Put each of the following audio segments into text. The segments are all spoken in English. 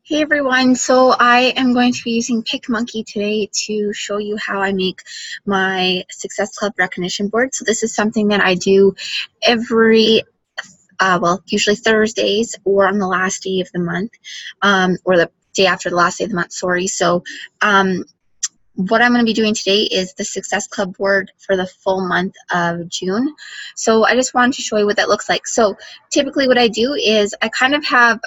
Hey everyone, so I am going to be using PicMonkey today to show you how I make my Success Club recognition board. So this is something that I do every, usually Thursdays or on the last day of the month, or the day after the last day of the month, sorry. So what I'm going to be doing today is the Success Club board for the full month of June. So I just wanted to show you what that looks like. So typically what I do is I kind of have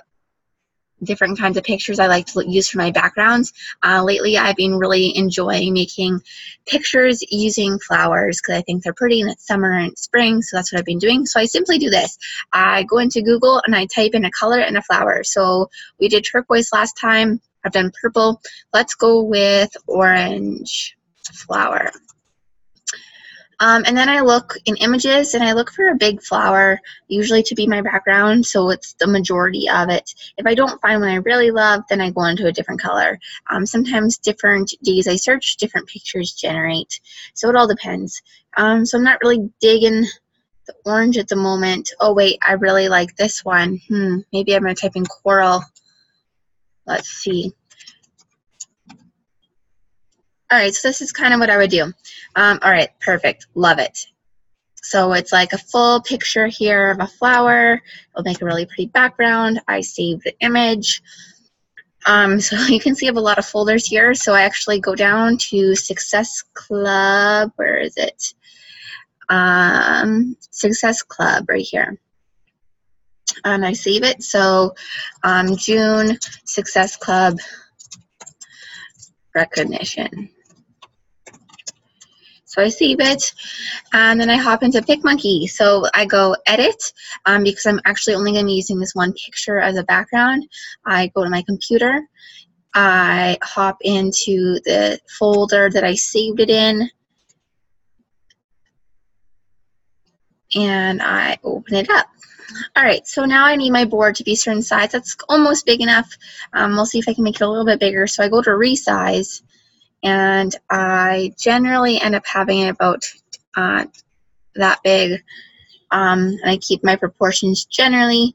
different kinds of pictures I like to use for my backgrounds. Lately, I've been really enjoying making pictures using flowers because I think they're pretty and it's summer and it's spring, so that's what I've been doing. So I simply do this. I go into Google and I type in a color and a flower. So we did turquoise last time. I've done purple. Let's go with orange flower. And then I look in images and I look for a big flower, usually to be my background, so it's the majority of it. If I don't find one I really love, then I go into a different color. Sometimes different days I search, different pictures generate. So it all depends. So I'm not really digging the orange at the moment. Oh wait, I really like this one. Maybe I'm going to type in coral. Let's see. All right, so this is kind of what I would do. All right, perfect. Love it. So it's like a full picture here of a flower. It'll make a really pretty background. I save the image. So you can see I have a lot of folders here. So I actually go down to Success Club. Where is it? Success Club right here. And I save it. So June Success Club recognition. So I save it, and then I hop into PicMonkey. So I go edit, because I'm actually only going to be using this one picture as a background. I go to my computer. I hop into the folder that I saved it in, and I open it up. All right, so now I need my board to be a certain size. That's almost big enough. We'll see if I can make it a little bit bigger. So I go to resize, and I generally end up having it about that big. And I keep my proportions generally.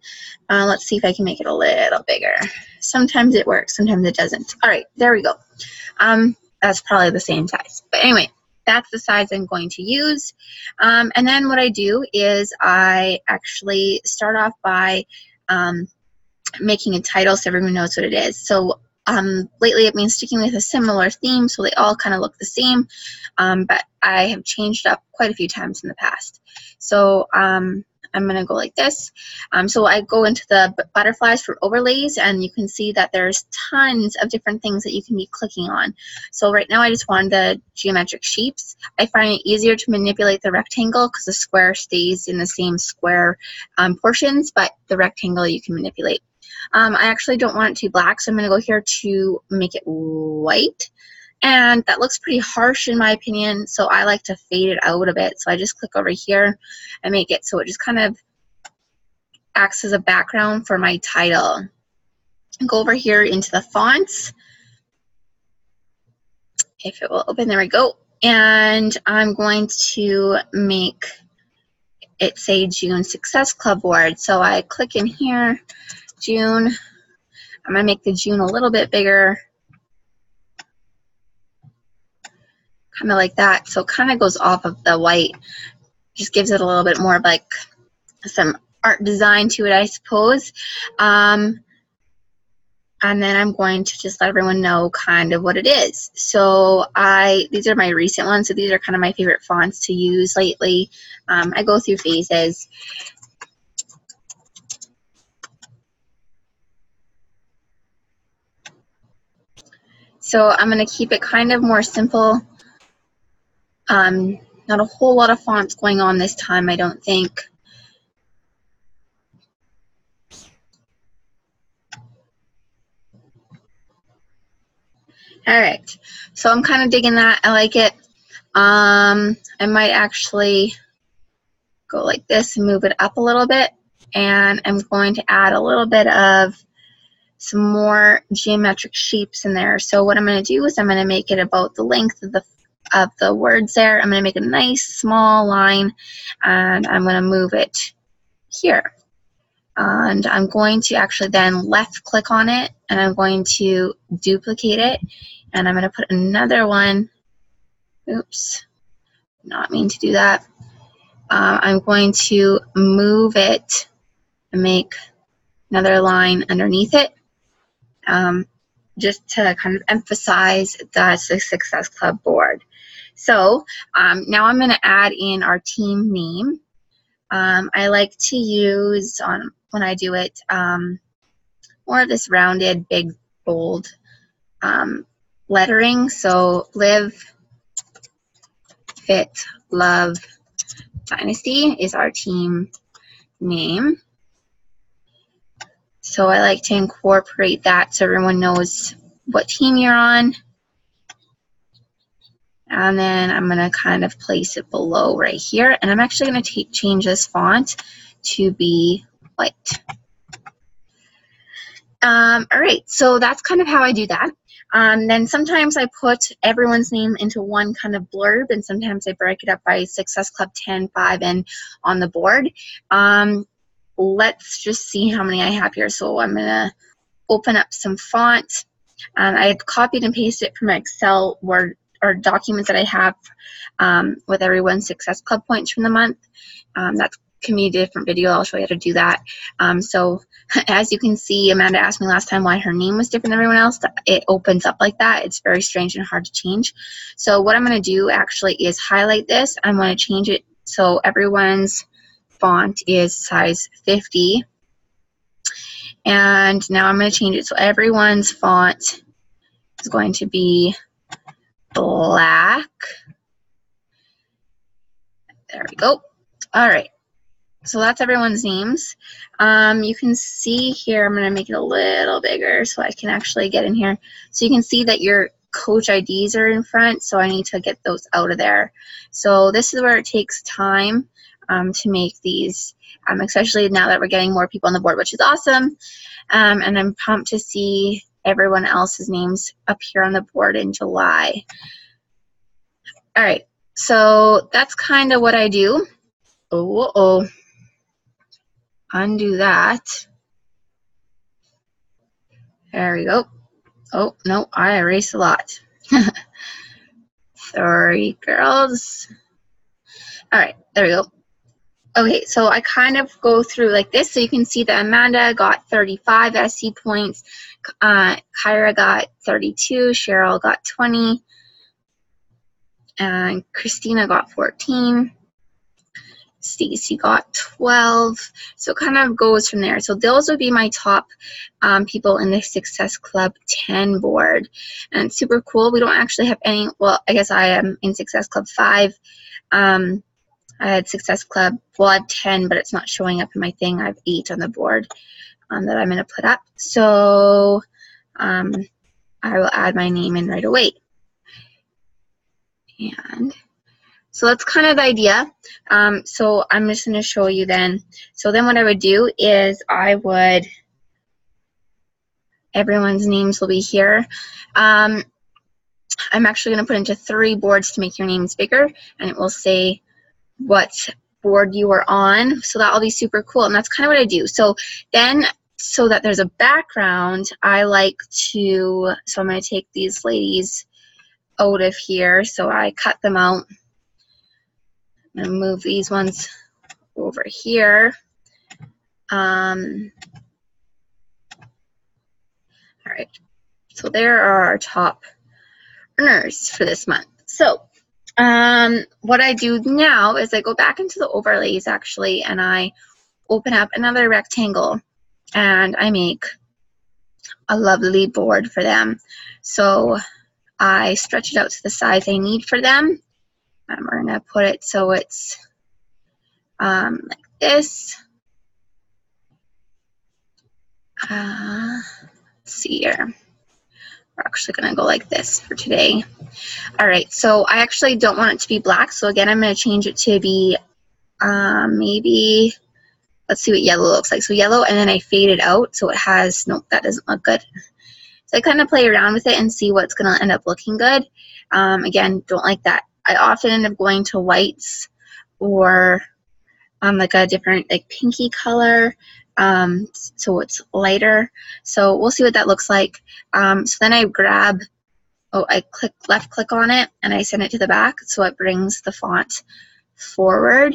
Let's see if I can make it a little bigger. Sometimes it works, sometimes it doesn't. All right, there we go. That's probably the same size. But anyway, that's the size I'm going to use. And then what I do is I actually start off by making a title so everyone knows what it is. So lately I've been sticking with a similar theme, so they all kind of look the same, but I have changed up quite a few times in the past. So I'm going to go like this. So I go into the butterflies for overlays, and you can see that there's tons of different things that you can be clicking on. So right now I just wanted the geometric shapes. I find it easier to manipulate the rectangle because the square stays in the same square portions, but the rectangle you can manipulate. I actually don't want it to be black, so I'm going to go here to make it white. And that looks pretty harsh in my opinion, so I like to fade it out a bit. So I just click over here and make it so it just kind of acts as a background for my title. Go over here into the fonts. If it will open, there we go. And I'm going to make it say June Success Club board. So I click in here. June. I'm going to make the June a little bit bigger, kind of like that. So it kind of goes off of the white, just gives it a little bit more of like some art design to it, I suppose. And then I'm going to just let everyone know kind of what it is. So these are my recent ones, so these are kind of my favorite fonts to use lately. I go through phases. So I'm going to keep it kind of more simple. Not a whole lot of fonts going on this time, I don't think. All right, so I'm kind of digging that. I like it. I might actually go like this and move it up a little bit. And I'm going to add a little bit of some more geometric shapes in there. So what I'm going to do is I'm going to make it about the length of the words there. I'm going to make a nice small line, and I'm going to move it here. And I'm going to actually then left click on it, and I'm going to duplicate it, and I'm going to put another one. Oops, not mean to do that. I'm going to move it and make another line underneath it, just to kind of emphasize that's the Success Club board. So now I'm going to add in our team name. I like to use, when I do it, more of this rounded, big, bold lettering. So Live, Fit, Love, Dynasty is our team name. So I like to incorporate that so everyone knows what team you're on. And then I'm going to kind of place it below right here. And I'm actually going to change this font to be white. All right, so that's kind of how I do that. Then sometimes I put everyone's name into one kind of blurb, and sometimes I break it up by Success Club 10, 5, and on the board. Let's just see how many I have here. So I'm going to open up some font. I had copied and pasted it from my Excel Word or documents that I have with everyone's Success Club points from the month. That can be a different video. I'll show you how to do that. So as you can see, Amanda asked me last time why her name was different than everyone else. It opens up like that. It's very strange and hard to change. So what I'm going to do actually is highlight this. I'm going to change it so everyone's font is size 50. And now I'm going to change it so everyone's font is going to be black. There we go. All right. So that's everyone's names. You can see here, I'm going to make it a little bigger so I can actually get in here. So you can see that your coach IDs are in front, so I need to get those out of there. So this is where it takes time to make these, especially now that we're getting more people on the board, which is awesome. And I'm pumped to see everyone else's names appear on the board in July. All right, so that's kind of what I do. Oh. Undo that. There we go. Oh, no, I erased a lot. Sorry, girls. All right, there we go. Okay, so I kind of go through like this. So you can see that Amanda got 35 SC points. Kyra got 32. Cheryl got 20. And Christina got 14. Stacy got 12. So it kind of goes from there. So those would be my top people in the Success Club 10 board. And it's super cool. We don't actually have any, well, I guess I am in Success Club 5. I had Success Club, well, I have 10, but it's not showing up in my thing. I have 8 on the board that I'm going to put up. So I will add my name in right away. And so that's kind of the idea. So I'm just going to show you then. So then what I would do is everyone's names will be here. I'm actually going to put into 3 boards to make your names bigger, and it will say what board you are on. So that'll be super cool, and that's kind of what I do. So then, so that there's a background, I like to, so I'm going to take these ladies out of here. So I cut them out. I'm going to move these ones over here. All right, so there are our top earners for this month. So what I do now is I go back into the overlays actually, and I open up another rectangle, and I make a lovely board for them. So I stretch it out to the size I need for them. We're going to put it so it's like this. Let's see here. We're actually going to go like this for today. All right, so I actually don't want it to be black. So again, I'm going to change it to be maybe, let's see what yellow looks like. So yellow, and then I fade it out so it has, nope, that doesn't look good. So I kind of play around with it and see what's going to end up looking good. Again, don't like that. I often end up going to whites or like a different like pinky color. so it's lighter. So we'll see what that looks like. So then I grab, I left click on it and I send it to the back, so it brings the font forward.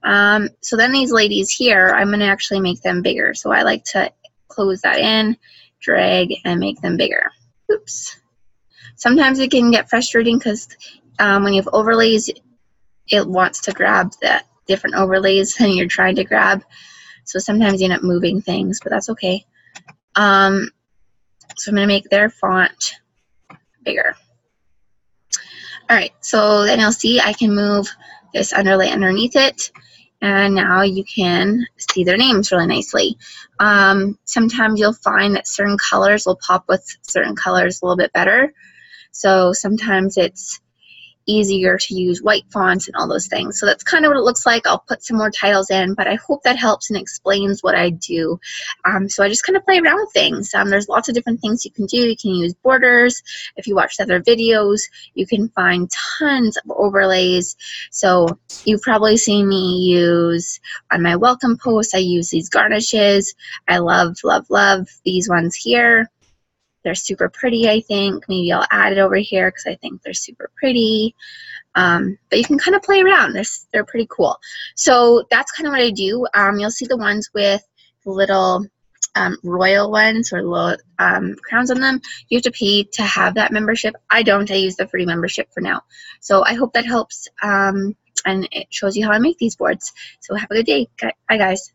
So then these ladies here, I'm going to actually make them bigger. So I like to close that in, drag, and make them bigger. Oops. Sometimes it can get frustrating because when you have overlays, it wants to grab the different overlays than you're trying to grab. So sometimes you end up moving things, but that's okay. So I'm going to make their font bigger. All right, so then you'll see I can move this underlay underneath it, and now you can see their names really nicely. Sometimes you'll find that certain colors will pop with certain colors a little bit better. So sometimes it's easier to use white fonts and all those things. So that's kind of what it looks like. I'll put some more titles in, but I hope that helps and explains what I do. So I just kind of play around with things. There's lots of different things you can do. You can use borders. If you watch the other videos, you can find tons of overlays. So you've probably seen me use on my welcome posts, I use these garnishes. I love, love, love these ones here. They're super pretty, I think. Maybe I'll add it over here because I think they're super pretty. But you can kind of play around. They're pretty cool. So that's kind of what I do. You'll see the ones with the little royal ones or little crowns on them. You have to pay to have that membership. I don't. I use the free membership for now. So I hope that helps. And it shows you how I make these boards. So have a good day. Bye, guys.